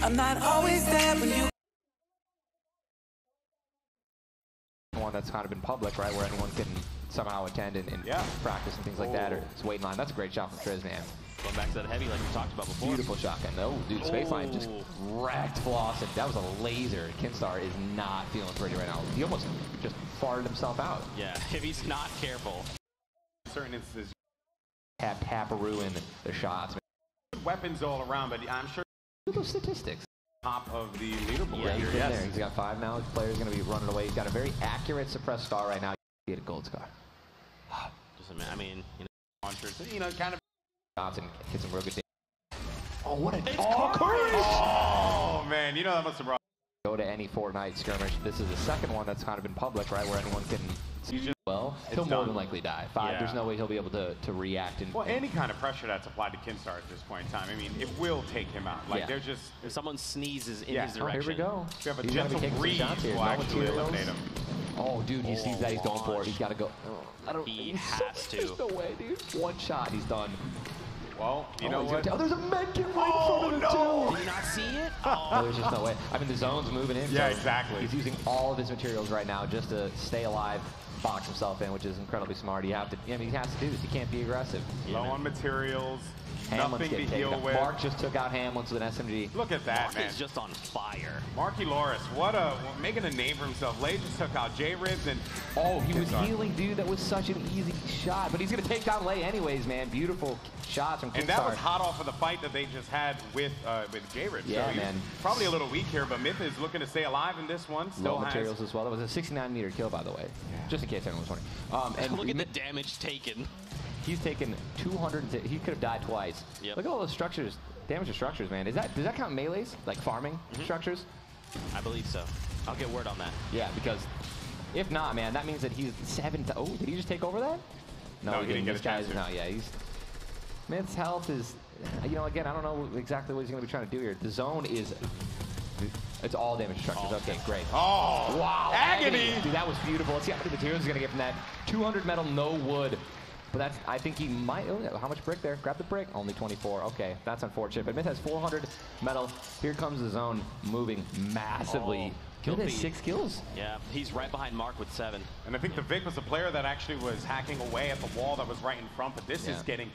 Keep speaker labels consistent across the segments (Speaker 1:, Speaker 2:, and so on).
Speaker 1: I'm not always there when you.
Speaker 2: One that's kind of been public, right, where anyone can somehow attend and practice and things like that, or it's wait in line. That's a great shot from Triz, man.
Speaker 3: Going back to that heavy like we talked about before.
Speaker 2: Beautiful shotgun. Oh, dude, Spaceline just wrecked Floss, and that was a laser. Kinstar is not feeling pretty right now. He almost just farted himself out.
Speaker 3: Yeah, if he's not careful.
Speaker 4: Certain instances.
Speaker 2: Taparoo in the shots.
Speaker 4: Weapons all around, but I'm sure.
Speaker 2: Look at those statistics.
Speaker 4: Top of the leaderboard.
Speaker 2: Yeah, he's in there. He's got 5 now. His player's going to be running away. He's got a very accurate suppressed scar right now. He had a gold scar.
Speaker 3: I mean, you know,
Speaker 4: launchers, you know, kind of.
Speaker 2: Shots and hit some real good damage. Oh, what a
Speaker 4: courage! Oh man, you know that must have brought.
Speaker 2: Go to any Fortnite skirmish. This is the second one that's kind of been public, right, where anyone can. Well, he'll more than likely die. 5, there's no way he'll be able to react.
Speaker 4: Well, any kind of pressure that's applied to Kinstar at this point in time, I mean, it will take him out. Like, they're just...
Speaker 3: If someone sneezes in his direction.
Speaker 2: Oh, here we go.
Speaker 4: If you have a gentle breeze, will actually eliminate him.
Speaker 2: Oh, dude, he sees that. He's going for it. He's got to go.
Speaker 3: He has to.
Speaker 2: There's no way, dude. One shot, he's done.
Speaker 4: Well, you know what?
Speaker 2: Oh, there's a med kit right in front of him, too.
Speaker 3: Did you not see it?
Speaker 2: Oh, there's just no way. I mean, the zone's moving in.
Speaker 4: Yeah,
Speaker 2: so
Speaker 4: exactly.
Speaker 2: He's using all of his materials right now just to stay alive, box himself in, which is incredibly smart. You have to, I mean, he has to do this. He can't be aggressive.
Speaker 4: Low on materials.
Speaker 2: Hamlin's
Speaker 4: Nothing to heal with.
Speaker 2: Mark just took out Hamlin's with an SMG.
Speaker 4: Look at that,
Speaker 3: Mark
Speaker 4: man.
Speaker 3: is just on fire.
Speaker 4: Marky Loris, making a name for himself. Lay just took out J-Ribs and...
Speaker 2: Oh, he was healing, dude. That was such an easy shot. But he's going to take down Lay anyways, man. Beautiful shots from Kinstar.
Speaker 4: And that was hot off of the fight that they just had with J-Ribs.
Speaker 2: Yeah,
Speaker 4: so
Speaker 2: man.
Speaker 4: Probably a little weak here, but Myth is looking to stay alive in this one.
Speaker 2: Low materials as well. That was a 69-meter kill, by the way. Yeah. Just in case anyone was wondering.
Speaker 3: And look at the damage taken.
Speaker 2: He's taken 200. He could have died twice.
Speaker 3: Yep.
Speaker 2: Look at all those structures, damage to structures, man. Does that count melees, like farming structures?
Speaker 3: I believe so. I'll get word on that.
Speaker 2: Yeah, because if not, man, that means that he's 7. Oh, did he just take over that?
Speaker 4: No, he didn't get a chance to.
Speaker 2: No, yeah, he's. Myth's health is, you know, again, I don't know exactly what he's going to be trying to do here. The zone is. It's all damage to structures. Okay, great.
Speaker 4: Oh,
Speaker 2: wow,
Speaker 4: agony!
Speaker 2: Dude, that was beautiful. Let's see how many materials he's going to get from that. 200 metal, no wood. But that's, I think he might, how much brick there? Grab the brick. Only 24. Okay, that's unfortunate. But Myth has 400 metal. Here comes the zone moving massively. Myth has 6 kills.
Speaker 3: Yeah, he's right behind Mark with 7.
Speaker 4: And I think the Vic was a player that actually was hacking away at the wall that was right in front. But this is getting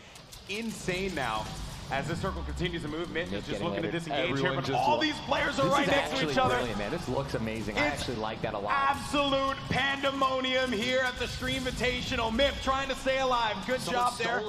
Speaker 4: insane now. As this circle continues to move, Myth is just looking to disengage here, but all these players are right next to each other.
Speaker 2: Brilliant, man. This looks amazing. I actually like that a lot.
Speaker 4: Absolute pandemonium here at the Stream Invitational. Myth trying to stay alive. Good job there.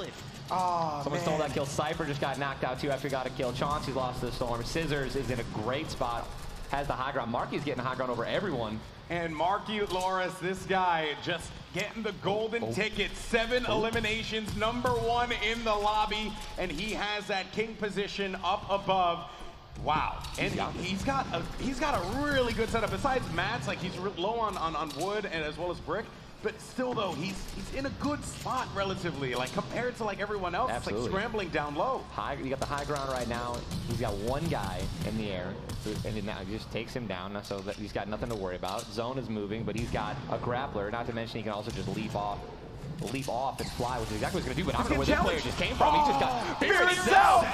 Speaker 4: Oh,
Speaker 2: someone stole that kill. Cypher just got knocked out too after he got a kill. Chauncey's lost to the storm. Scissors is in a great spot. Has the high ground. Marky's getting high ground over everyone.
Speaker 4: And Marky Loris, this guy just getting the golden ticket. 7 eliminations, #1 in the lobby, and he has that king position up above. Wow, and he's got a really good setup. Besides mats, like he's low on wood and as well as brick. But still, though, he's in a good spot relatively, like compared to like everyone else. Absolutely. It's like scrambling down low.
Speaker 2: You got the high ground right now. He's got one guy in the air, and now he just takes him down, so that he's got nothing to worry about. Zone is moving, but he's got a grappler. Not to mention he can also just leap off and fly, which is exactly what he's going to do. But I don't know where this player just came from. He just got Fear itself,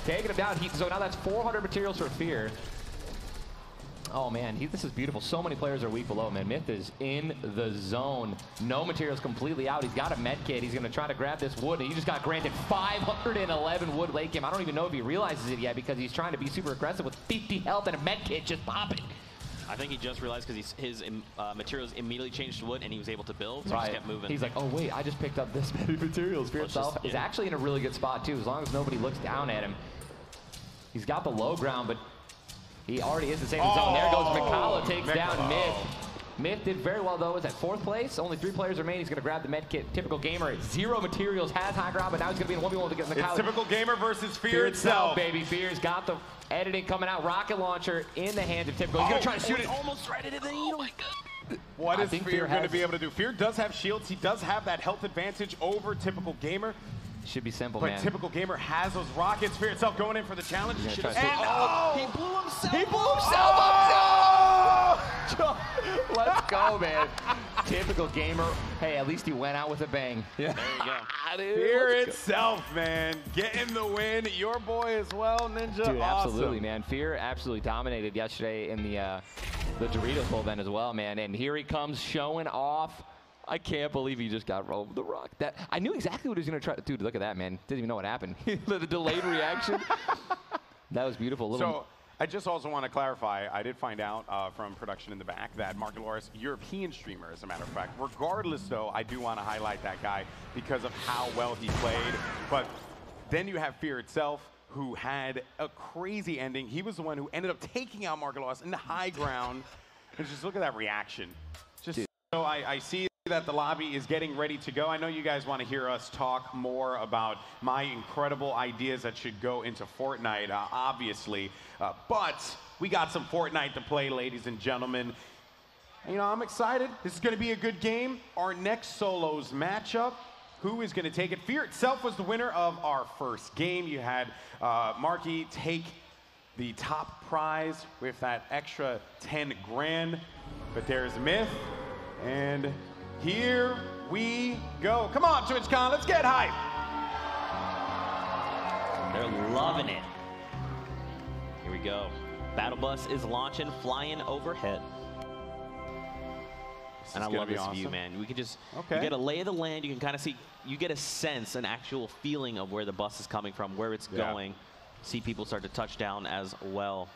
Speaker 2: taking him down. So now that's 400 materials for Fear. Oh man, this is beautiful. So many players are weak below, man. Myth is in the zone. No materials completely out. He's got a med kit. He's going to try to grab this wood, and he just got granted 511 wood late game. I don't even know if he realizes it yet because he's trying to be super aggressive with 50 health and a med kit just popping.
Speaker 3: I think he just realized because his materials immediately changed to wood and he was able to build, so he just kept moving.
Speaker 2: He's like, oh wait, I just picked up this many materials. Fear itself is actually in a really good spot too, as long as nobody looks down at him. He's got the low ground, but he already is the same zone. There goes Mikala, takes down Myth. Myth did very well, though. Is at 4th place. Only 3 players remain. He's going to grab the med kit. Typical Gamer, 0 materials, has high ground, but now he's going to be in 1v1 against Mikala.
Speaker 4: It's Typical Gamer versus Fear itself.
Speaker 2: Baby. Fear's got the editing coming out. Rocket launcher in the hands of Typical. He's going to try to shoot it.
Speaker 3: Almost right into the needle.
Speaker 4: What is Fear going to be able to do? Fear does have shields. He does have that health advantage over Typical Gamer.
Speaker 2: Should be simple,
Speaker 4: but
Speaker 2: man.
Speaker 4: Typical Gamer has those rockets. Fear itself going in for the challenge.
Speaker 3: He blew himself.
Speaker 2: He blew himself up. Let's go, man. Typical gamer. Hey, at least he went out with a bang. Yeah.
Speaker 3: There you go.
Speaker 2: Dude,
Speaker 4: Fear itself, man. Getting the win. Your boy as well, Ninja.
Speaker 2: Dude,
Speaker 4: awesome.
Speaker 2: absolutely, man. Fear absolutely dominated yesterday in the Doritos Bowl event as well, man. And here he comes showing off. I can't believe he just got rolled with the rock. That I knew exactly what he was going to try. Dude, look at that, man. Didn't even know what happened. The delayed reaction. That was beautiful.
Speaker 4: So I just also want to clarify, I did find out from production in the back that Mark Dolores, European streamer, as a matter of fact. Regardless, though, I do want to highlight that guy because of how well he played. But then you have Fear itself, who had a crazy ending. He was the one who ended up taking out Mark Dolores in the high ground. And just look at that reaction. Just so I see that the lobby is getting ready to go. I know you guys want to hear us talk more about my incredible ideas that should go into Fortnite, obviously. But we got some Fortnite to play, ladies and gentlemen. You know, I'm excited. This is going to be a good game. Our next solos matchup, who is going to take it? Fear itself was the winner of our first game. You had Marky take the top prize with that extra 10 grand. But there's Myth, and here we go. Come on, TwitchCon, let's get hype.
Speaker 3: They're loving it. Here we go. Battle Bus is launching, flying overhead. And I love this view, man. We can just, you get a lay of the land. You can kind of see, you get a sense, an actual feeling of where the bus is coming from, where it's going. See people start to touch down as well.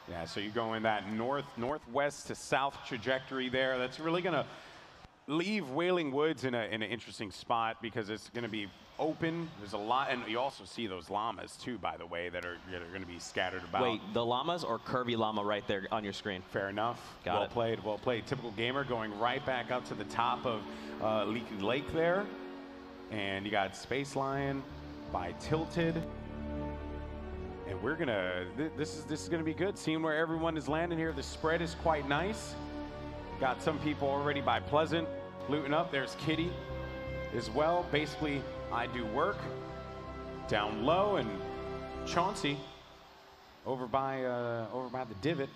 Speaker 4: Yeah, so you go in that northwest to south trajectory there. That's really going to leave Wailing Woods in an interesting spot because it's going to be open. There's a lot, and you also see those llamas too, by the way, that are going to be scattered about.
Speaker 3: Wait, the llamas or Curvy Llama right there on your screen?
Speaker 4: Fair enough. Well played, well played. Typical gamer going right back up to the top of Leaky Lake there. And you got Space Lion by Tilted. And we're going to, this is going to be good. Seeing where everyone is landing here. The spread is quite nice. Got some people already by Pleasant looting up. There's Kitty as well. Basically, I do work down low, and Chauncey over by the divot.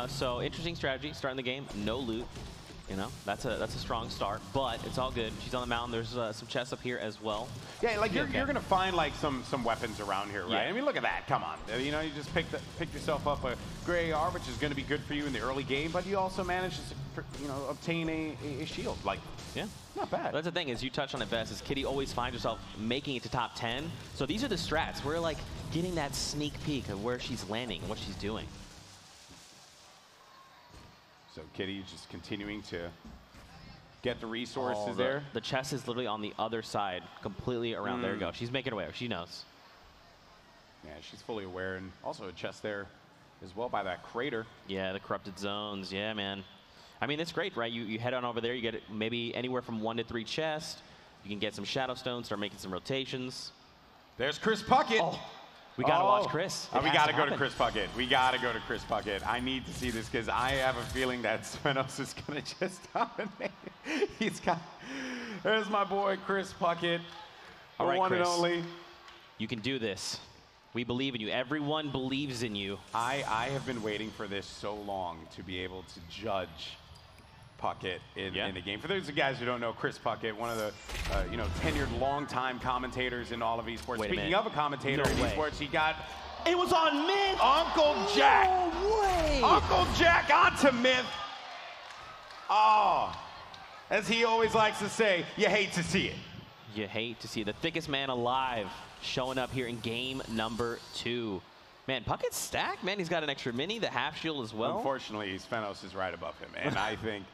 Speaker 3: So interesting strategy. Starting the game, no loot. You know, that's a strong start, but it's all good. She's on the mountain. There's some chests up here as well.
Speaker 4: Yeah, like you're gonna find like some weapons around here, right?
Speaker 3: Yeah.
Speaker 4: I mean, look at that. Come on, you know, you just pick yourself up a gray AR, which is gonna be good for you in the early game, but you also manage to, you know, obtain a shield. Like,
Speaker 3: yeah,
Speaker 4: not bad.
Speaker 3: That's the thing, is you touched on it best, is Kitty always finds herself making it to top 10. So these are the strats. We're like getting that sneak peek of where she's landing and what she's doing.
Speaker 4: So Kitty just continuing to get the resources there.
Speaker 3: The chest is literally on the other side, completely around. There you go. She's making it away. She knows.
Speaker 4: Yeah, she's fully aware, and also a chest there as well by that crater.
Speaker 3: Yeah, the corrupted zones. Yeah, man. I mean, it's great, right? You head on over there. You get maybe anywhere from 1 to 3 chests. You can get some shadow stones, start making some rotations.
Speaker 4: There's Chris Puckett.
Speaker 3: Oh. We got to watch Chris.
Speaker 4: We got to go to Chris Puckett. We got to go to Chris Puckett. I need to see this because I have a feeling that Svenos is going to just dominate. He's got, there's my boy, Chris Puckett.
Speaker 3: All right,
Speaker 4: one
Speaker 3: Chris,
Speaker 4: and only.
Speaker 3: You can do this. We believe in you. Everyone believes in you.
Speaker 4: I have been waiting for this so long to be able to judge Puckett in the game. For those guys who don't know, Chris Puckett, one of the tenured long-time commentators in all of esports. Speaking of a commentator in esports, he got...
Speaker 3: It was on Myth!
Speaker 4: Uncle Jack!
Speaker 3: No way!
Speaker 4: Uncle Jack onto Myth! Oh, as he always likes to say, you hate to see it.
Speaker 3: You hate to see it. The thickest man alive showing up here in game number 2. Man, Puckett's stacked, man. He's got an extra mini, the half shield as well.
Speaker 4: Unfortunately, Svenos is right above him, and I think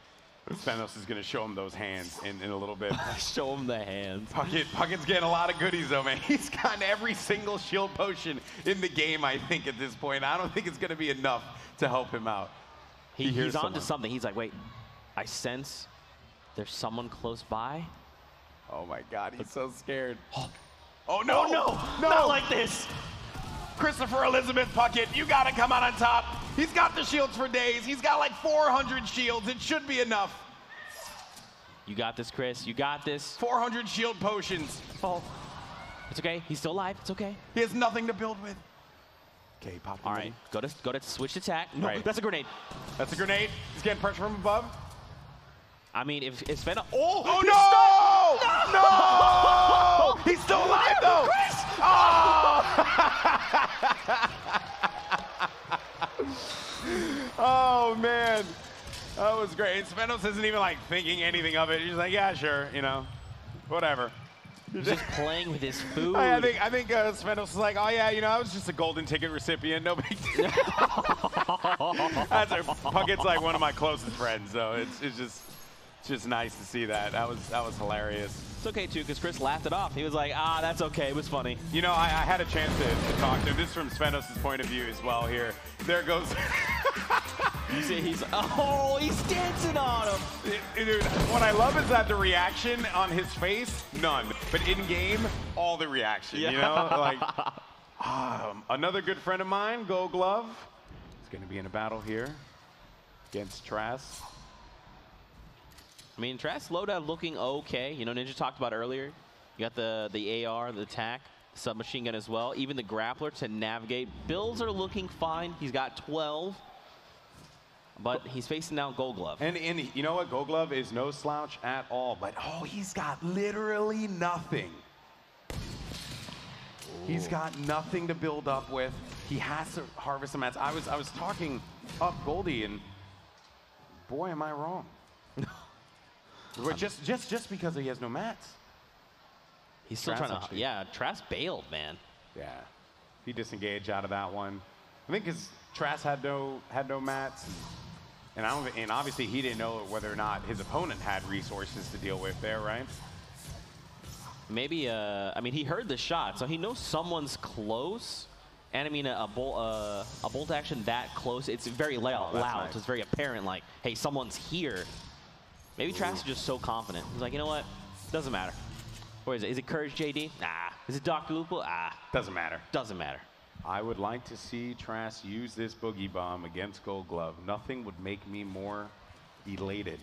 Speaker 4: Svenos is going to show him those hands in a little bit.
Speaker 3: Show him the hands.
Speaker 4: Puckett's getting a lot of goodies, though, man. He's gotten every single shield potion in the game, I think, at this point. I don't think it's going to be enough to help him out.
Speaker 3: He's on to something. He's like, wait, I sense there's someone close by.
Speaker 4: Oh, my God. He's so scared.
Speaker 3: Oh, no, no. Not like this.
Speaker 4: Christopher Elizabeth Puckett, you got to come out on top. He's got the shields for days. He's got like 400 shields. It should be enough.
Speaker 3: You got this, Chris. You got this.
Speaker 4: 400 shield potions.
Speaker 3: Oh, it's okay. He's still alive. It's okay.
Speaker 4: He has nothing to build with. Okay, pop.
Speaker 3: All right, go to switch attack. No,
Speaker 4: Right.
Speaker 3: that's a grenade.
Speaker 4: That's a grenade. He's getting pressure from above.
Speaker 3: I mean, if Sven,
Speaker 4: Oh no! He's still alive though.
Speaker 3: Chris!
Speaker 4: Oh man, that was great. Svenos isn't even like thinking anything of it. He's like, yeah, sure, you know, whatever.
Speaker 3: He's just playing with his food.
Speaker 4: I think Svenos is like, oh yeah, you know, I was just a golden ticket recipient, no big deal. Puckett's like one of my closest friends, so it's just nice to see that. That was hilarious.
Speaker 3: It's okay too, because Chris laughed it off. He was like, ah, that's okay. It was funny.
Speaker 4: You know, I had a chance to talk to him. This is from Svenos' point of view as well here. There goes.
Speaker 3: You see, he's dancing on him.
Speaker 4: Dude, what I love is that the reaction on his face, none. But in game, all the reaction, you know? Like, another good friend of mine, Gold Glove, is going to be in a battle here against Trask.
Speaker 3: I mean, Trask's loadout looking okay. You know, Ninja talked about earlier. You got the AR, the TAC, submachine gun as well. Even the grappler to navigate. Builds are looking fine. He's got 12. But he's facing now Gold Glove.
Speaker 4: And you know what? Gold Glove is no slouch at all. But, he's got literally nothing. Ooh. He's got nothing to build up with. He has to harvest some mats. I was talking up Goldie, and boy, am I wrong. just because he has no mats.
Speaker 3: He's still trying to, yeah, Trask bailed, man.
Speaker 4: Yeah, he disengaged out of that one. I think because Trask had no mats, and obviously he didn't know whether or not his opponent had resources to deal with there, right?
Speaker 3: Maybe, I mean, he heard the shot, so he knows someone's close. And I mean, a bolt action that close, it's very loud. Nice. It's very apparent, like, hey, someone's here. Maybe Trask is just so confident. He's like, you know what? Doesn't matter. What is it? Is it Courage JD? Nah. Is it Dr. Lupo?
Speaker 4: Doesn't matter.
Speaker 3: Doesn't matter.
Speaker 4: I would like to see Trask use this boogie bomb against Gold Glove. Nothing would make me more elated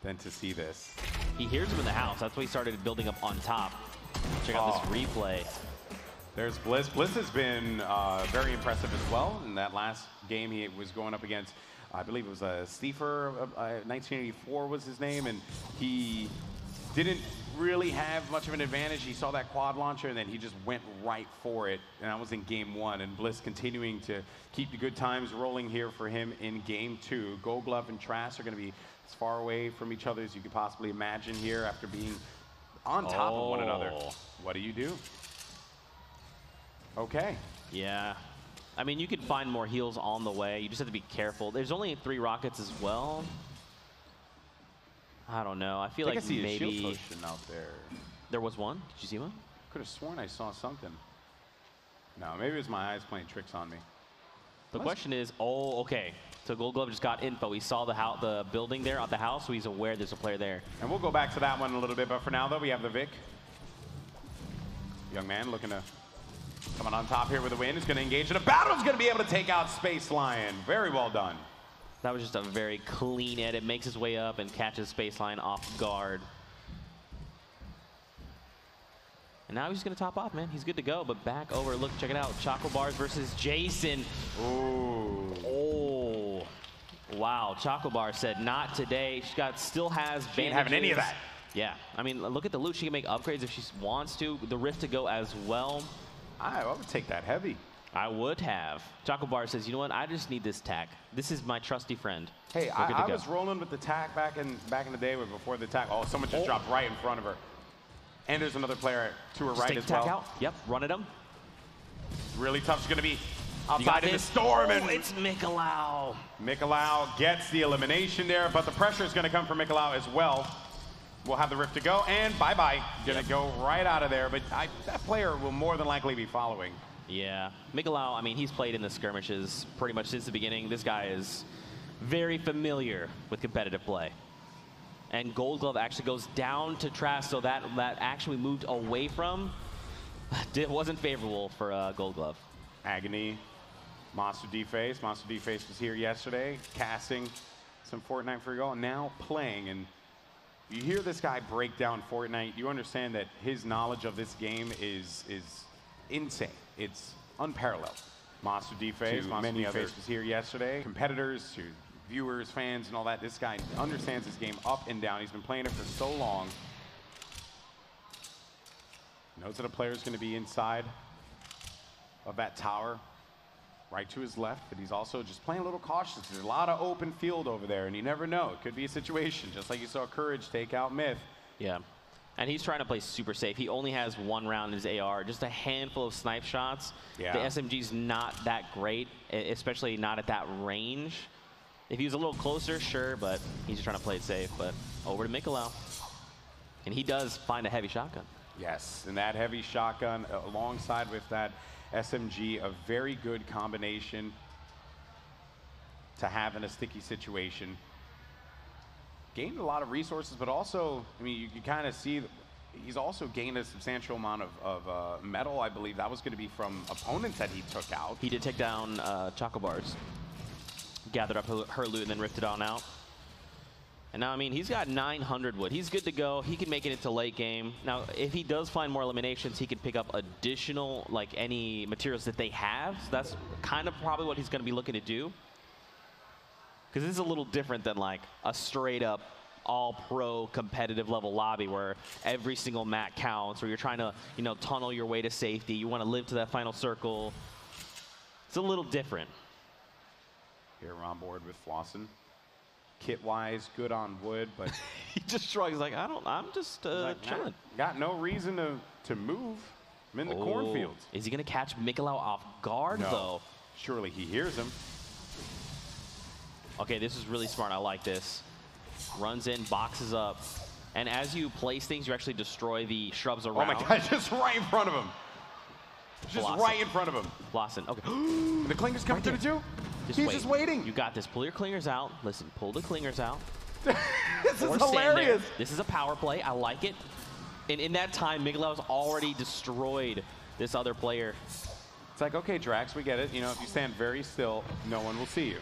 Speaker 4: than to see this.
Speaker 3: He hears him in the house. That's why he started building up on top. Check out this replay.
Speaker 4: There's Bliss. Bliss has been very impressive as well. In that last game, he was going up against, I believe it was Stiefer, 1984 was his name, and he didn't really have much of an advantage. He saw that quad launcher, and then he just went right for it, and that was in game one. And Bliss continuing to keep the good times rolling here for him in game two. Gold Glove and Trask are going to be as far away from each other as you could possibly imagine here after being on top of one another. What do you do? Okay.
Speaker 3: Yeah. I mean, you could find more heals on the way. You just have to be careful. There's only 3 rockets as well. I don't know. I feel like
Speaker 4: see
Speaker 3: maybe
Speaker 4: a shield potion out there.
Speaker 3: There was one. Did you see one?
Speaker 4: Could have sworn I saw something. No, maybe it was my eyes playing tricks on me.
Speaker 3: The question is, okay. So Gold Glove just got info. He saw the building there at the house, so he's aware there's a player there.
Speaker 4: And we'll go back to that one a little bit, but for now, though, we have the Vic. Young man looking to coming on top here with a win. He's going to engage in a battle. He's going to be able to take out Space Lion. Very well done.
Speaker 3: That was just a very clean edit. Makes his way up and catches Space Lion off guard. And now he's going to top off, man. He's good to go, but back over. Look, check it out. Choco Bars versus Jason.
Speaker 4: Ooh.
Speaker 3: Oh. Wow. Choco Bar said, not today. Still has bandages.
Speaker 4: She ain't having any of that.
Speaker 3: Yeah. I mean, look at the loot. She can make upgrades if she wants to. The Rift to go as well.
Speaker 4: I would take that heavy.
Speaker 3: I would have. Choco Bar says, you know what? I just need this tack. This is my trusty friend.
Speaker 4: Hey, I was rolling with the tack back in the day before the tack. Oh, someone just dropped right in front of her. And there's another player to her right as well.
Speaker 3: Tack out. Yep, run at him.
Speaker 4: Really tough. She's going to be outside in the storm. And
Speaker 3: it's Mikalau.
Speaker 4: Mikalau gets the elimination there, but the pressure is going to come from Mikalau as well. We'll have the Rift to go, and bye-bye. Going to go right out of there, but that player will more than likely be following.
Speaker 3: Yeah. Mikalau, I mean, he's played in the skirmishes pretty much since the beginning. This guy is very familiar with competitive play. And Gold Glove actually goes down to Trask, so that actually moved away from. It wasn't favorable for Gold Glove.
Speaker 4: Agony, Monster D-Face. Monster D-Face was here yesterday, casting some Fortnite for goal, and now playing. And you hear this guy break down Fortnite, you understand that his knowledge of this game is insane. It's unparalleled. Monster D-Face, many others was here yesterday. Competitors, to viewers, fans, and all that. This guy understands his game up and down. He's been playing it for so long. Knows that a player is going to be inside of that tower, right to his left, but he's also just playing a little cautious. There's a lot of open field over there, and you never know. It could be a situation, just like you saw Courage take out Myth.
Speaker 3: Yeah. And he's trying to play super safe. He only has 1 round in his AR, just a handful of snipe shots.
Speaker 4: Yeah.
Speaker 3: The SMG's not that great, especially not at that range. If he was a little closer, sure, but he's just trying to play it safe. But over to Mikolau. And he does find a heavy shotgun.
Speaker 4: Yes, and that heavy shotgun alongside with that SMG, a very good combination to have in a sticky situation. Gained a lot of resources, but also, I mean, you kind of see he's also gained a substantial amount of metal. I believe that was going to be from opponents that he took out.
Speaker 3: He did take down Choco Bars, gathered up her loot, and then ripped it on out. And now, I mean, he's got 900 wood. He's good to go. He can make it into late game. Now, if he does find more eliminations, he can pick up additional, like, any materials that they have. So that's kind of probably what he's going to be looking to do. Because this is a little different than like a straight up all-pro competitive level lobby where every single mat counts, or you're trying to, you know, tunnel your way to safety. You want to live to that final circle. It's a little different.
Speaker 4: Here we're on board with Flossin. Kit-wise, good on wood, but
Speaker 3: he just shrugs like, I'm just chilling.
Speaker 4: Got no reason to move. I'm in the cornfields.
Speaker 3: Is he going to catch Mikolau off guard, though?
Speaker 4: Surely he hears him.
Speaker 3: Okay, this is really smart. I like this. Runs in, boxes up. And as you place things, you actually destroy the shrubs around.
Speaker 4: Oh my God, just right in front of him. Just right in front of him.
Speaker 3: Blossom. Okay.
Speaker 4: The clinger's coming through too? He's just waiting.
Speaker 3: You got this. Pull your clingers out. Listen, pull the clingers out.
Speaker 4: This is hilarious.
Speaker 3: This is a power play. I like it. And in that time, Mikolau has already destroyed this other player.
Speaker 4: It's like, okay, Drax, we get it. You know, if you stand very still, no one will see you.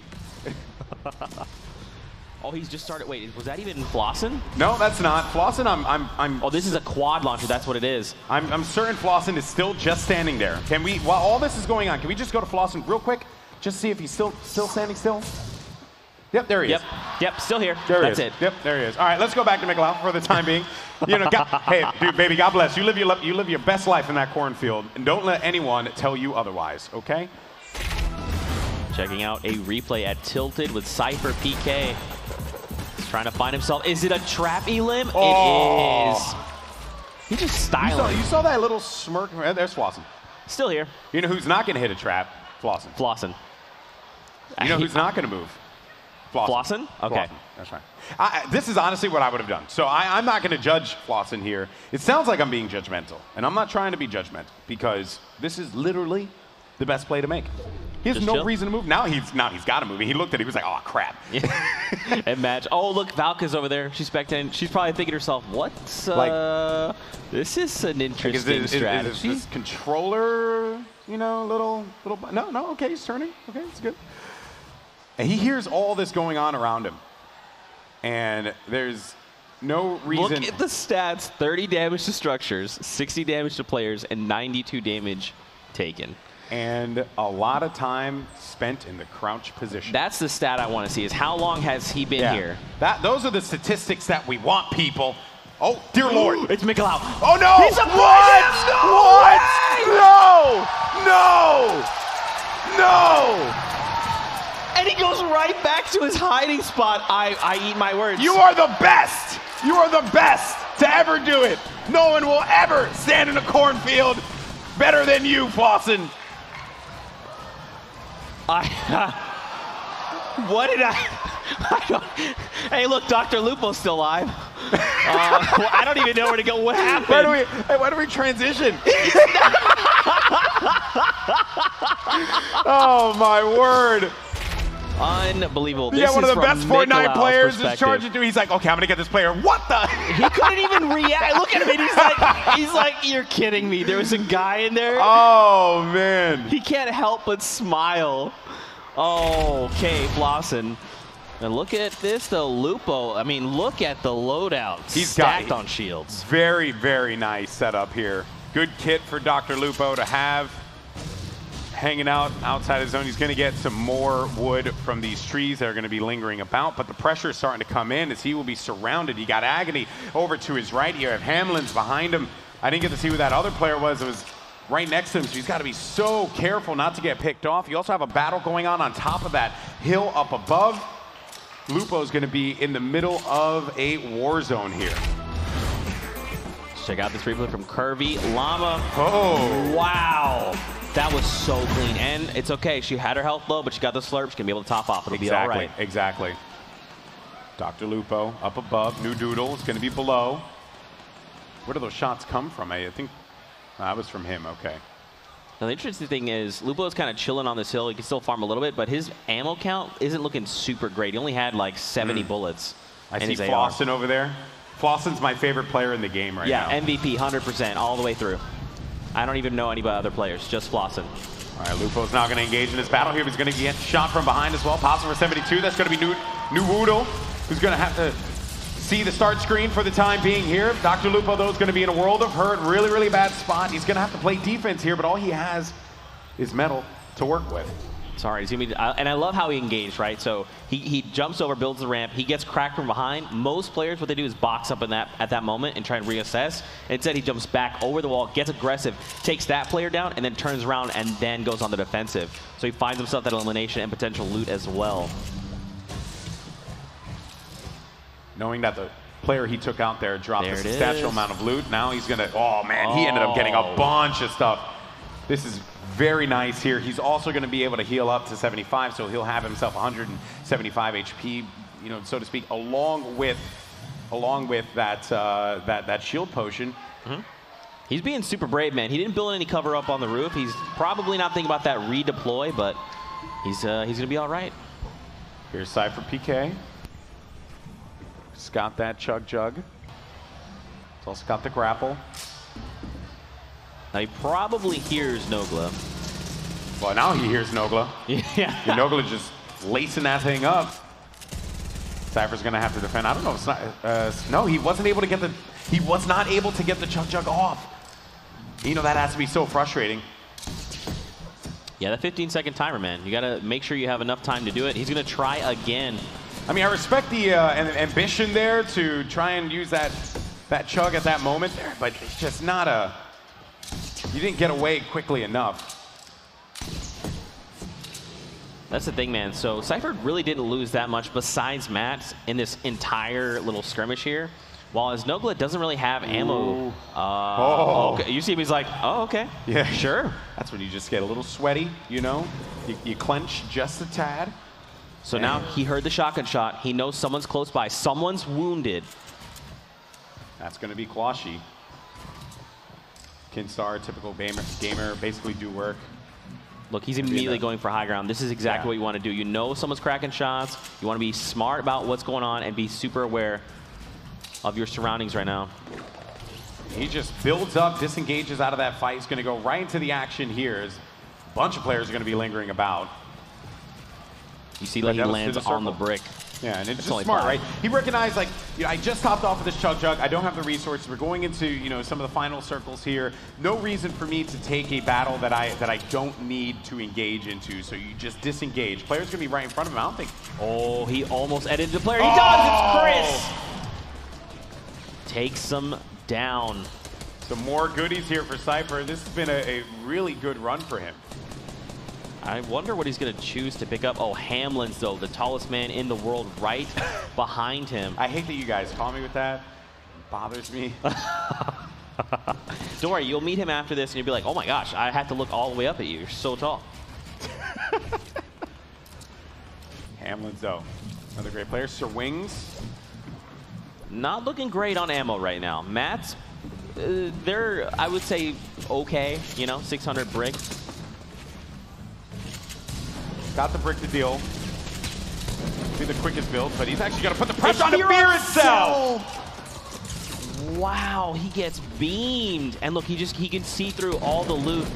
Speaker 3: Oh, he's just started. Wait, was that even Flossin?
Speaker 4: No, that's not. Flossin, I'm
Speaker 3: Oh, this is a quad launcher. That's what it is.
Speaker 4: I'm certain Flossin is still just standing there. Can we, while all this is going on, can we just go to Flossin real quick? Just see if he's still standing still? Yep, there he is.
Speaker 3: Yep, still here.
Speaker 4: That's it. Yep, there he is. All right, let's go back to Mikolau for the time being. You know, hey, dude, baby, God bless. You live your best life in that cornfield, and don't let anyone tell you otherwise, okay?
Speaker 3: Checking out a replay at Tilted with Cypher PK. He's trying to find himself. Is it a trap elim?
Speaker 4: Oh.
Speaker 3: It is. He's just styling.
Speaker 4: You saw that little smirk? There's Flossin.
Speaker 3: Still here.
Speaker 4: You know who's not going to hit a trap? Flossin.
Speaker 3: Flossin.
Speaker 4: You know who's not going to move?
Speaker 3: Flossin? Okay.
Speaker 4: Flossin. That's right. This is honestly what I would have done. So I'm not going to judge Flossin here. It sounds like I'm being judgmental, and I'm not trying to be judgmental because this is literally the best play to make. He has no reason to move. Now he's got to move. He looked at it. He was like, oh, crap.
Speaker 3: And match. Oh, look, Valka's over there. She's spectating. She's probably thinking to herself, what's this is an interesting strategy.
Speaker 4: Is this controller, you know, little, no, okay, he's turning. Okay, it's good. And he hears all this going on around him. And there's no reason.
Speaker 3: Look at the stats. 30 damage to structures, 60 damage to players, and 92 damage taken.
Speaker 4: And a lot of time spent in the crouch position.
Speaker 3: That's the stat I want to see, is how long has he been here?
Speaker 4: Those are the statistics that we want, people. Oh, dear Lord.
Speaker 3: It's Mikolau.
Speaker 4: Oh, no.
Speaker 3: He's a what?
Speaker 4: No.
Speaker 3: And he goes right back to his hiding spot. I eat my words.
Speaker 4: You are the best. You are the best to ever do it. No one will ever stand in a cornfield better than you, Flossin.
Speaker 3: What did I don't, hey, look, Dr. Lupo's still alive. Well, I don't even know where to go. What happened?
Speaker 4: Why do we transition? Oh, my word.
Speaker 3: Unbelievable. This
Speaker 4: yeah, one of the best Fortnite players is charging through. He's like, okay, I'm going to get this player. What the?
Speaker 3: He couldn't even react. Look at him. And he's like, you're kidding me. There was a guy in there.
Speaker 4: Oh, man.
Speaker 3: He can't help but smile. Oh, okay, Flossin. And look at this, though, Lupo. I mean, look at the loadouts. He's stacked on shields.
Speaker 4: Very, very nice setup here. Good kit for Dr. Lupo to have. hanging out outside his zone. He's going to get some more wood from these trees that are going to be lingering about, but the pressure is starting to come in as he will be surrounded. You got Agony over to his right. You have Hamlin's behind him. I didn't get to see who that other player was. It was right next to him, so he's got to be so careful not to get picked off. You also have a battle going on top of that hill up above. Lupo's going to be in the middle of a war zone here.
Speaker 3: Check out this replay from Curvy. Llama.
Speaker 4: Oh.
Speaker 3: Wow. That was so clean. And it's okay. She had her health low, but she got the slurp. She's going to be able to top off. It'll be all right.
Speaker 4: Exactly. Dr. Lupo up above. New Doodle is going to be below. Where do those shots come from? I think that was from him. Okay.
Speaker 3: Now, the interesting thing is Lupo's kind of chilling on this hill. He can still farm a little bit, but his ammo count isn't looking super great. He only had like 70 bullets.
Speaker 4: I see Flossin over there. Flossin's my favorite player in the game right now.
Speaker 3: Yeah, MVP, 100%, all the way through. I don't even know any other players, just Flossin.
Speaker 4: All right, Lupo's now going to engage in this battle here. He's going to get shot from behind as well. Possible for 72. That's going to be New Woodle, who's going to have to see the start screen for the time being here. Dr. Lupo, though, is going to be in a world of hurt. Really, really bad spot. He's going to have to play defense here, but all he has is metal to work with.
Speaker 3: Sorry, he's gonna be, and I love how he engaged, right? So he jumps over, builds the ramp, he gets cracked from behind. Most players, what they do is box up at that moment and try and reassess. Instead, he jumps back over the wall, gets aggressive, takes that player down, and then turns around and then goes on the defensive. So he finds himself that elimination and potential loot as well.
Speaker 4: Knowing that the player he took out there dropped a substantial amount of loot, now he's gonna, oh man, he ended up getting a bunch of stuff. This is very nice here. He's also going to be able to heal up to 75, so he'll have himself 175 HP, you know, so to speak, along with that shield potion.
Speaker 3: He's being super brave, man. He didn't build any cover up on the roof. He's probably not thinking about that redeploy, but he's going to be all right.
Speaker 4: Here's Cypher PK. He's got that Chug Jug. He's also got the grapple.
Speaker 3: Now he probably hears Nogla.
Speaker 4: Well, now he hears Nogla.
Speaker 3: Yeah.
Speaker 4: Nogla just lacing that thing up. Cypher's gonna have to defend. I don't know. It's not, no, he wasn't able to get the. He was not able to get the Chug Jug off. You know that has to be so frustrating.
Speaker 3: Yeah, that 15-second timer, man. You gotta make sure you have enough time to do it. He's gonna try again.
Speaker 4: I mean, I respect the ambition there to try and use that Chug at that moment there, but it's just not a. You didn't get away quickly enough.
Speaker 3: That's the thing, man. So Cypher really didn't lose that much besides Matt in this entire little skirmish here. While as Nogla doesn't really have ammo. Okay. You see him, he's like, oh, okay.
Speaker 4: Yeah,
Speaker 3: sure.
Speaker 4: That's when you just get a little sweaty, you know? You clench just a tad.
Speaker 3: So now he heard the shotgun shot. He knows someone's close by. Someone's wounded.
Speaker 4: That's going to be Kwashi. Kinstar, typical gamer, basically do work.
Speaker 3: Look, he's immediately going for high ground. This is exactly what you want to do. You know someone's cracking shots. You want to be smart about what's going on and be super aware of your surroundings right now.
Speaker 4: He just builds up, disengages out of that fight. He's going to go right into the action here. As a bunch of players are going to be lingering about.
Speaker 3: You see, like he lands on the brick.
Speaker 4: Yeah, and it's just smart, right? He recognized, like, you know, I just hopped off of this Chug Jug. I don't have the resources. We're going into, you know, some of the final circles here. No reason for me to take a battle that I don't need to engage into. So you just disengage. Player's gonna be right in front of him. I don't think.
Speaker 3: Oh, he almost edited the player. He does. It's Chris. Takes him down.
Speaker 4: Some more goodies here for Cypher. This has been a really good run for him.
Speaker 3: I wonder what he's going to choose to pick up. Oh, Hamlin's, though, the tallest man in the world right behind him.
Speaker 4: I hate that you guys call me with that. It bothers me.
Speaker 3: Don't worry, you'll meet him after this, and you'll be like, oh, my gosh, I have to look all the way up at you. You're so tall.
Speaker 4: Hamlin's, though, another great player. Sir Wings.
Speaker 3: Not looking great on ammo right now. Matt's, they're, I would say, okay, you know, 600 brick.
Speaker 4: Got the brick to deal. Be the quickest build, but he's actually going to put the pressure on the Fear itself.
Speaker 3: Wow, he gets beamed. And look, he can see through all the loot.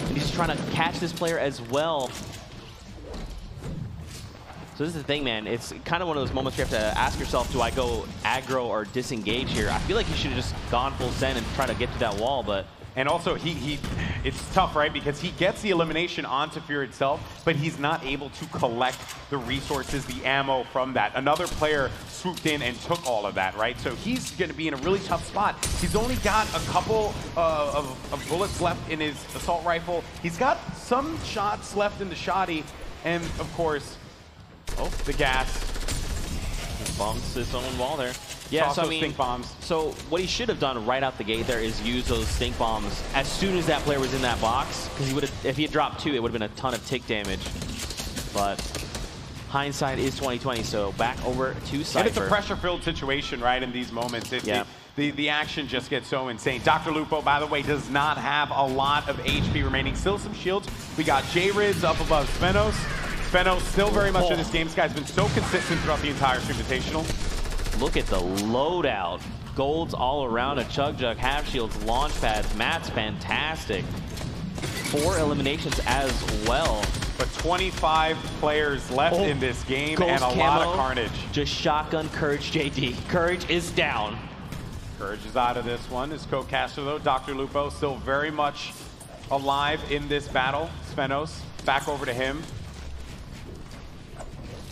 Speaker 3: And he's trying to catch this player as well. So this is the thing, man. It's kind of one of those moments where you have to ask yourself, do I go aggro or disengage here? I feel like he should have just gone full send and try to get to that wall, but...
Speaker 4: And also, he it's tough, right? Because he gets the elimination onto Fear itself, but he's not able to collect the resources, the ammo from that. Another player swooped in and took all of that, right? So he's going to be in a really tough spot. He's only got a couple of bullets left in his assault rifle. He's got some shots left in the shoddy, and of course, the gas.
Speaker 3: He bumps his own wall there. Yeah, so I mean,
Speaker 4: stink bombs. So
Speaker 3: what he should have done right out the gate there is use those stink bombs as soon as that player was in that box, because he would have, if he had dropped 2, it would have been a ton of tick damage. But hindsight is 20/20, so back over to Cypher.
Speaker 4: And it's a pressure-filled situation, right? In these moments, the action just gets so insane. Dr. Lupo, by the way, does not have a lot of HP remaining. Still some shields. We got J-Riz up above Svenos. Svenos still very much in this game. This guy's been so consistent throughout the entire Stream Invitational.
Speaker 3: Look at the loadout. Golds all around, a Chug Jug, half shields, launch pads. Matt's fantastic. 4 eliminations as well.
Speaker 4: But 25 players left in this game and a lot of carnage.
Speaker 3: Just shotgun Courage JD. Courage is down.
Speaker 4: Courage is out of this one. His co-caster though, Dr. Lupo, still very much alive in this battle. Svenos, back over to him.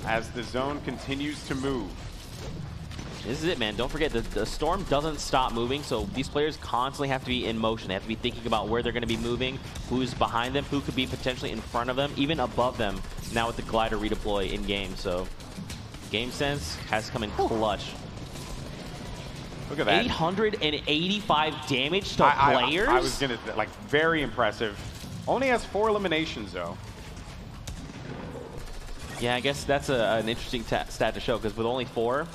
Speaker 4: As the zone continues to move.
Speaker 3: This is it, man. Don't forget, the storm doesn't stop moving, so these players constantly have to be in motion. They have to be thinking about where they're going to be moving, who's behind them, who could be potentially in front of them, even above them, now with the glider redeploy in-game. So game sense has come in clutch.
Speaker 4: Look at that.
Speaker 3: 885 damage to players?
Speaker 4: I was going to, like, very impressive. Only has 4 eliminations, though.
Speaker 3: Yeah, I guess that's an interesting stat to show, because with only 4,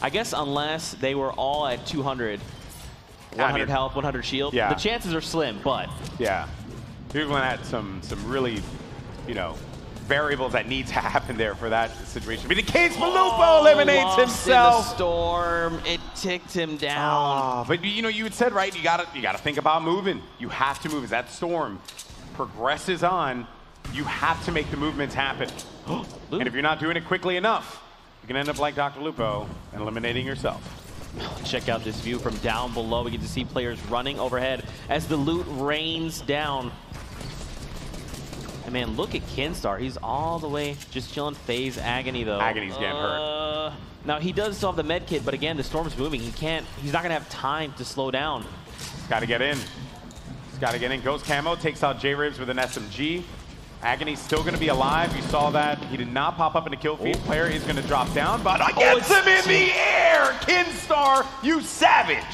Speaker 3: I guess unless they were all at 200, 100 health, 100 shield, the chances are slim, but...
Speaker 4: Yeah. People had some really, you know, variables that need to happen there for that situation. But the case for Lupo eliminates himself.
Speaker 3: In the storm, it ticked him down.
Speaker 4: But you know, you had said, right, you gotta think about moving. You have to move. As that storm progresses on, you have to make the movements happen. And if you're not doing it quickly enough, you can end up like Dr. Lupo and eliminating yourself.
Speaker 3: Check out this view from down below. We get to see players running overhead as the loot rains down. And man, look at Kinstar. He's all the way just chilling. Phase Agony though.
Speaker 4: Agony's getting hurt.
Speaker 3: Now he does still have the med kit, but again, the storm's moving. He's not gonna have time to slow down.
Speaker 4: Got to get in. He's got to get in. Goes Camo, takes out J-Ribs with an SMG. Agony's still going to be alive. You saw that. He did not pop up in the kill feed. Player is going to drop down, but gets him in the air! Kinstar, you savage!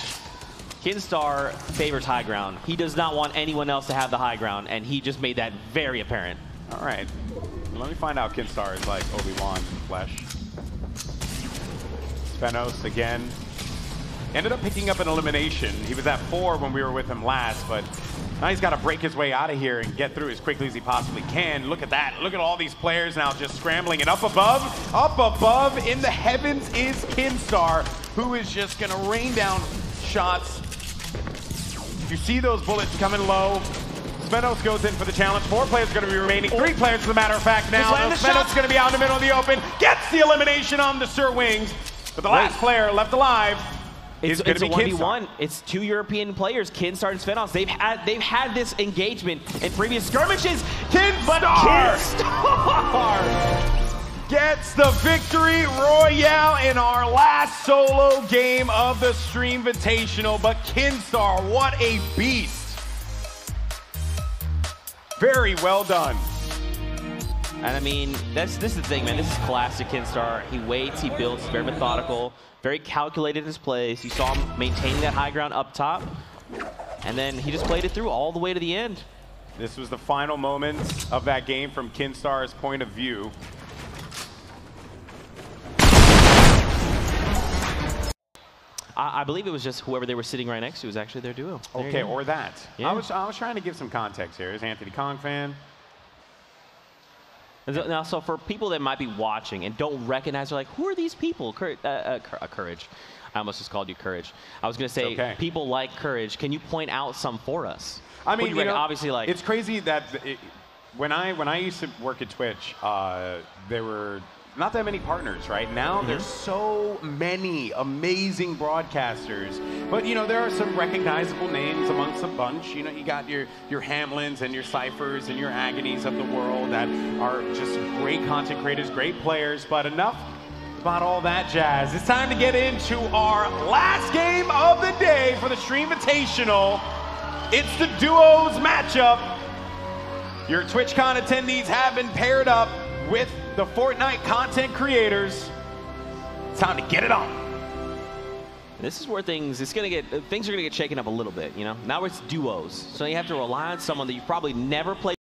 Speaker 3: Kinstar favors high ground. He does not want anyone else to have the high ground, and he just made that very apparent.
Speaker 4: All right. Let me find out Kinstar is like Obi-Wan in the flesh. Svenos again. Ended up picking up an elimination. He was at 4 when we were with him last, but now he's got to break his way out of here and get through as quickly as he possibly can. Look at that. Look at all these players now just scrambling. And up above in the heavens is Kinstar, who is just going to rain down shots. You see those bullets coming low. Svenos goes in for the challenge. 4 players are going to be remaining. 3 players, as a matter of fact, now. Svenos is going to be out in the middle of the open. Gets the elimination on the Sir Wings. But the last player left alive.
Speaker 3: It's a 1v1. It's 2 European players, Kinstar and Svenos. They've had this engagement in previous skirmishes. Kinstar
Speaker 4: gets the victory royale in our last solo game of the Stream Invitational. But Kinstar, what a beast! Very well done.
Speaker 3: And I mean, this is the thing, man. This is classic Kinstar. He waits, he builds, very methodical, very calculated in his plays. You saw him maintaining that high ground up top, and then he just played it through all the way to the end.
Speaker 4: This was the final moments of that game from Kinstar's point of view.
Speaker 3: I believe it was just whoever they were sitting right next to was actually their duo.
Speaker 4: Okay, or that.
Speaker 3: Yeah.
Speaker 4: I was trying to give some context here. Is Anthony Kong fan?
Speaker 3: Now, so for people that might be watching and don't recognize, they're like, who are these people? Courage. I almost just called you Courage. I was going to say, people like Courage. Can you point out some for us?
Speaker 4: I mean, you know,
Speaker 3: obviously, like,
Speaker 4: it's crazy that when I used to work at Twitch, there were not that many partners right now. There's so many amazing broadcasters, but you know, there are some recognizable names amongst a bunch. You know, you got your Hamlins and your Cyphers and your Agonies of the world that are just great content creators, great players. But enough about all that jazz. It's time to get into our last game of the day for the Stream Invitational. It's the duos matchup. Your TwitchCon attendees have been paired up with the Fortnite content creators. It's time to get it on.
Speaker 3: This is where things are gonna get shaken up a little bit. You know, now it's duos, so you have to rely on someone that you've probably never played